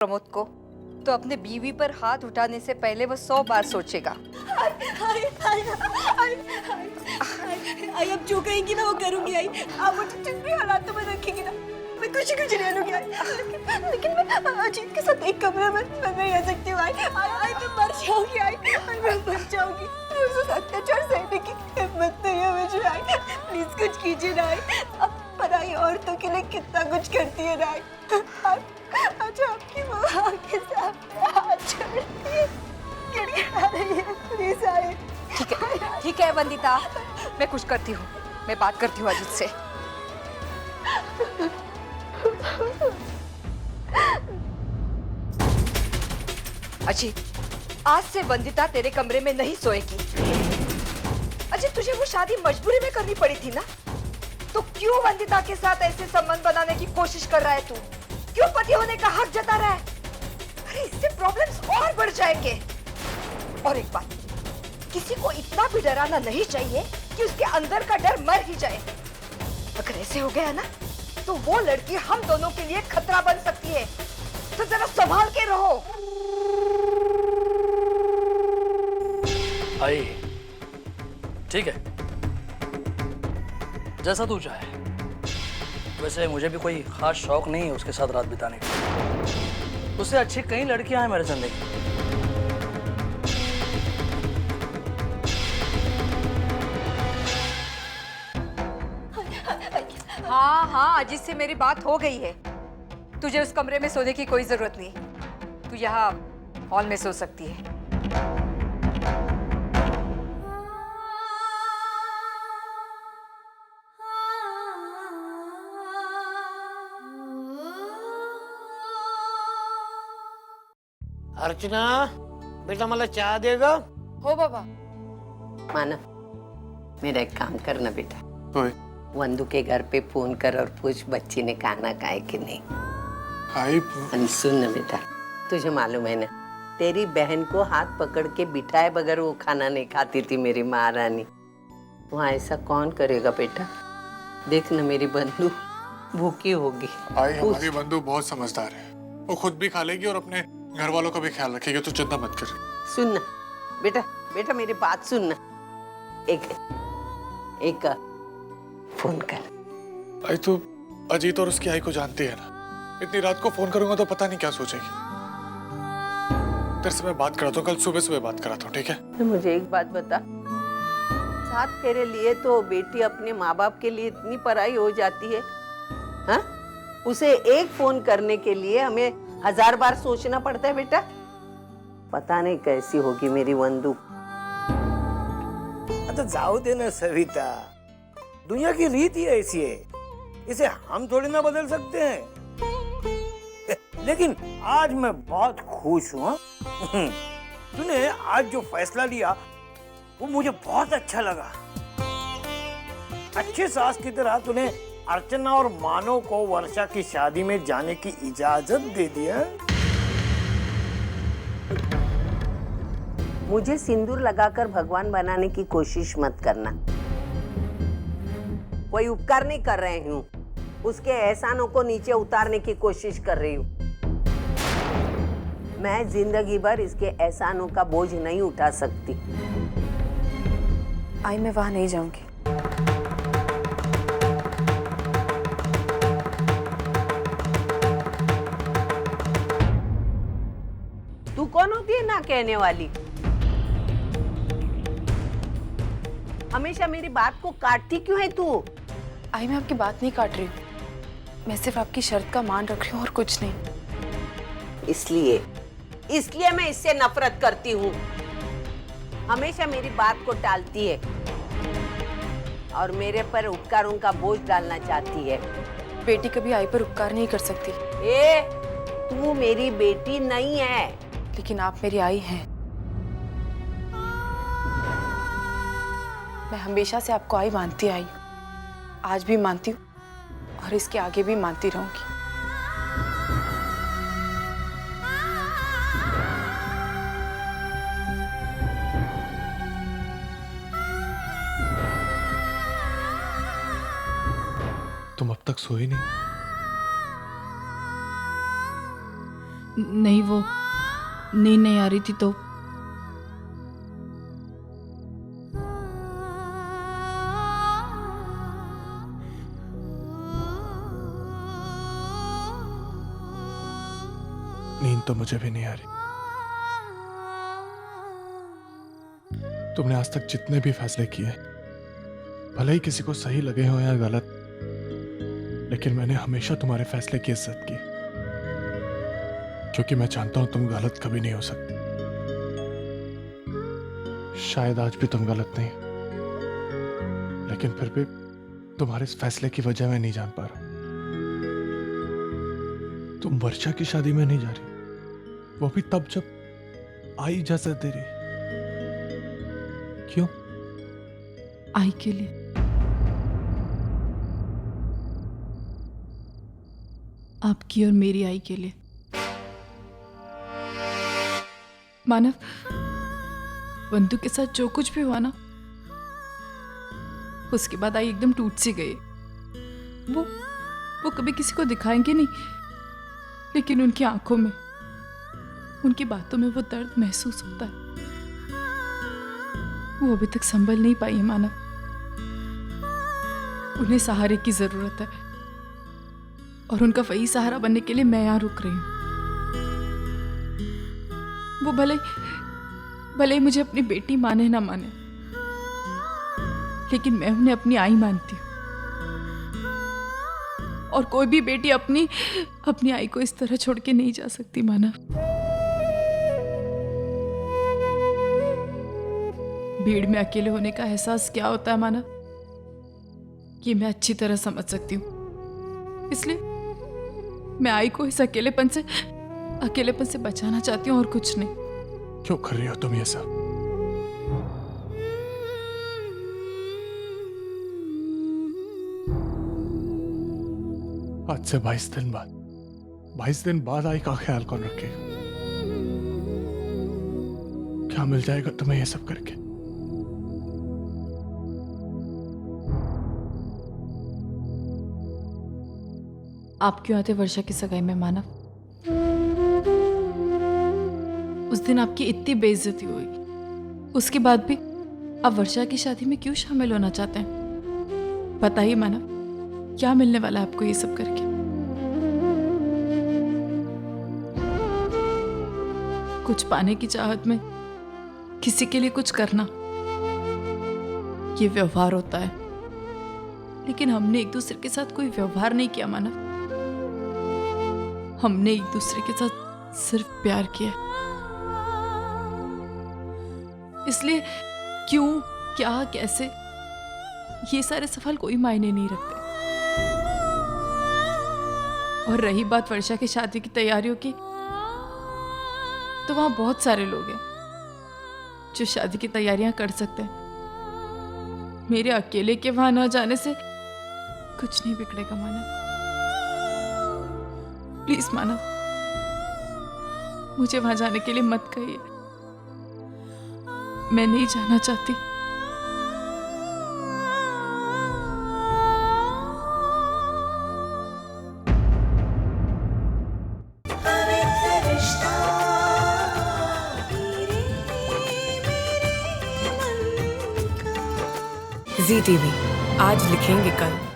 प्रमोद को, तो अपने बीवी पर हाथ उठाने से पहले वो 100 बार सोचेगा। आई अब जो कहेंगी ना वो करूंगी। आई आप मुझे जिन भी हालातों में रखेंगी ना, मैं खुशी खुशी रह लूंगी। लेकिन मैं अजीत के साथ एक कमरे में नहीं रह सकती हूँ। आई मैं मर जाऊंगी। आई मैं मर जाऊंगी। मुझे अत्याचार सहने की हिम्मत नहीं है मुझे। आई प्लीज कुछ कीजिए ना। आई अब पराई औरतों के लिए कितना कुछ करती है ना। अच्छा आपकी माँ के सामने हाथ जोड़ती है, गिड़गिड़ा रही है। प्लीज आए। ठीक है वंदिता, मैं कुछ करती हूँ, मैं बात करती हूँ अजीत से। अजीत, आज से वंदिता तेरे कमरे में नहीं सोएगी। अजीत, तुझे वो शादी मजबूरी में करनी पड़ी थी ना, तो क्यों वंदिता के साथ ऐसे संबंध बनाने की कोशिश कर रहा है तू? क्यों पति होने का हक जता रहा है? अरे इससे प्रॉब्लम्स और बढ़ जाएंगे। और एक बात, किसी को इतना भी डराना नहीं चाहिए कि उसके अंदर का डर मर ही जाए। अगर ऐसे हो गया ना, तो वो लड़की हम दोनों के लिए खतरा बन सकती है। तो जरा संभाल के रहो। आई, ठीक है, जैसा तू चाहे। वैसे मुझे भी कोई खास शौक नहीं है उसके साथ रात बिताने का। उससे अच्छी कई लड़कियां हैं मेरे जिंदगी। हाँ, अजीत से मेरी बात हो गई है। तुझे उस कमरे में सोने की कोई जरूरत नहीं। तू यहाँ हॉल में सो सकती है। अर्चना, बेटा मला चाय देगा? हो बाबा। मानव, मेरा एक काम करना बेटा। ओए, वंदू के घर पे फोन कर और पूछ बच्ची ने खाना खाए कि नहीं। आई सुन ना बेटा, तुझे मालूम है ना, तेरी बहन को हाथ पकड़ के बिठाए बगैर वो खाना नहीं खाती थी मेरी महारानी। वहाँ ऐसा कौन करेगा बेटा? देख ना मेरी बंधु भूखी होगी। आई हमारी बंधु बहुत समझदार है, वो खुद भी खा लेगी और अपने घर वालों का भी ख्याल रखेगी, तो चिंता मत कर। सुन ना बेटा मेरी बात सुन ना। एक फोन कर। आई तो अजीत और उसकी आई को जानती है ना, इतनी रात को फोन करूंगा तो पता नहीं क्या सोचेगी। तेरे से मैं बात कराता हूँ, कल सुबह बात कराता हूँ, ठीक है? मुझे एक बात बता, साथ तेरे लिए तो बेटी अपने माँ बाप के लिए इतनी पराई हो जाती है, हाँ? उसे एक फोन करने के लिए हमें 1000 बार सोचना पड़ता है बेटा। पता नहीं कैसी होगी मेरी वंदू। आता जाओ दे ना सविता, दुनिया की रीत ही ऐसी है, इसे हम थोड़ी ना बदल सकते हैं। लेकिन आज मैं बहुत खुश हूँ। तूने आज जो फैसला लिया वो मुझे बहुत अच्छा लगा। अच्छे सास की तरह तूने अर्चना और मानव को वर्षा की शादी में जाने की इजाजत दे दिया। मुझे सिंदूर लगाकर भगवान बनाने की कोशिश मत करना। कोई उपकार नहीं कर रही हूँ, उसके एहसानों को नीचे उतारने की कोशिश कर रही हूँ। मैं जिंदगी भर इसके एहसानों का बोझ नहीं उठा सकती। आई मैं वहां नहीं जाऊंगी। तू कौन होती है ना कहने वाली? हमेशा मेरी बात को काटती क्यों है तू? आई मैं आपकी बात नहीं काट रही हूँ, मैं सिर्फ आपकी शर्त का मान रख रही हूँ और कुछ नहीं। इसलिए मैं इससे नफरत करती हूँ। हमेशा मेरी बात को टालती है और मेरे पर उपकारों का बोझ डालना चाहती है। बेटी कभी आई पर उपकार नहीं कर सकती। तू मेरी बेटी नहीं है। लेकिन आप मेरी आई हैं। मैं हमेशा से आपको आई मानती आई, आज भी मानती हूँ और इसके आगे भी मानती रहूंगी। तुम अब तक सोई नहीं? नहीं, वो नींद नहीं आ रही थी तो नींद तो मुझे भी नहीं आ रही। तुमने आज तक जितने भी फैसले किए, भले ही किसी को सही लगे हो या गलत, लेकिन मैंने हमेशा तुम्हारे फैसले की इज्जत की, क्योंकि मैं जानता हूं तुम गलत कभी नहीं हो सकती। शायद आज भी तुम गलत नहीं, लेकिन फिर भी तुम्हारे इस फैसले की वजह मैं नहीं जान पा रहा। तुम वर्षा की शादी में नहीं जा रही, वो भी तब जब आई इजाजत दे रही। क्यों? आई के लिए। आपकी और मेरी आई के लिए। मानव, बंधु के साथ जो कुछ भी हुआ ना, उसके बाद आई एकदम टूट सी गई। वो कभी किसी को दिखाएंगे नहीं, लेकिन उनकी आंखों में, उनकी बातों में वो दर्द महसूस होता है। वो अभी तक संभल नहीं पाई है मानव। उन्हें सहारे की जरूरत है, और उनका वही सहारा बनने के लिए मैं यहां रुक रही हूं। वो भले ही मुझे अपनी बेटी माने ना माने, लेकिन मैं उन्हें अपनी आई मानती हूँ। और कोई भी बेटी अपनी आई को इस तरह छोड़ के नहीं जा सकती मानव। भीड़ में अकेले होने का एहसास क्या होता है मानव, ये मैं अच्छी तरह समझ सकती हूँ। इसलिए मैं आई को इस अकेलेपन से बचाना चाहती हूँ, और कुछ नहीं। क्यों कर रही हो तुम ये सब? आज से 22 दिन बाद आई का ख्याल कौन रखेगा? क्या मिल जाएगा तुम्हें ये सब करके? आप क्यों आते वर्षा की सगाई में मानव? उस दिन आपकी इतनी बेइज्जती हुई, उसके बाद भी आप वर्षा की शादी में क्यों शामिल होना चाहते हैं? बताइए मानव, क्या मिलने वाला है आपको ये सब करके? कुछ पाने की चाहत में किसी के लिए कुछ करना, ये व्यवहार होता है। लेकिन हमने एक दूसरे के साथ कोई व्यवहार नहीं किया मानव। हमने एक दूसरे के साथ सिर्फ प्यार किया। इसलिए क्यों, क्या, कैसे, ये सारे सवाल कोई मायने नहीं रखते। और रही बात वर्षा की शादी की तैयारियों की, तो वहां बहुत सारे लोग हैं जो शादी की तैयारियां कर सकते हैं। मेरे अकेले के वहां न जाने से कुछ नहीं बिगड़ेगा मानव। प्लीज मानव, मुझे वहां जाने के लिए मत कहिए। मैं नहीं जाना चाहती। ZTV, आज लिखेंगे कल।